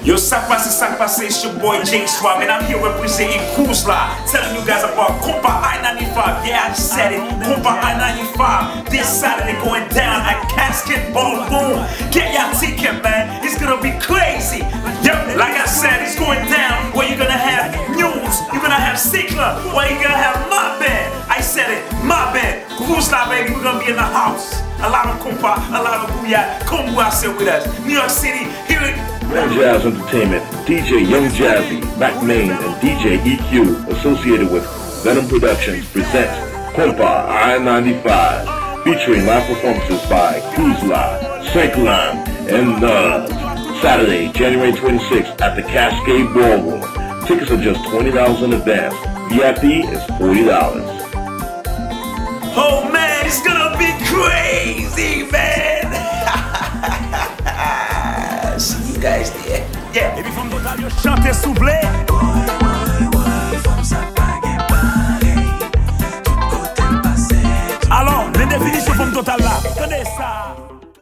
Yo, ça passe, it's your boy J-Suave, and I'm here representing Cruz-La, telling you guys about Kompa I-95. Yeah, I said it, Kompa I-95. This Saturday going down at Casket Ballroom. Get your ticket, man. It's gonna be crazy. Yep, like I said, it's going down where you're gonna have news, you're gonna have Sickler, where you're gonna have my band. I said it, my band. Cruz-La, baby, we're gonna be in the house. A lot of Kompa, a lot of Booyah. Come out here with us. New York City, here it Young Jazz Entertainment, DJ Young Jazzy, Mac Main, and DJ EQ, associated with Venom Productions, presents Kompa I-95, featuring live performances by Cruz-La, Sickler, and Saturday, January 26th at the Cascade Ballroom. Tickets are just $20 in advance. VIP is $40. Oh man, it's gonna be crazy, man! See you guys there. Yeah. Et puis from total yo chante soufflé. Alors, les définitions from total là. Tenez ça.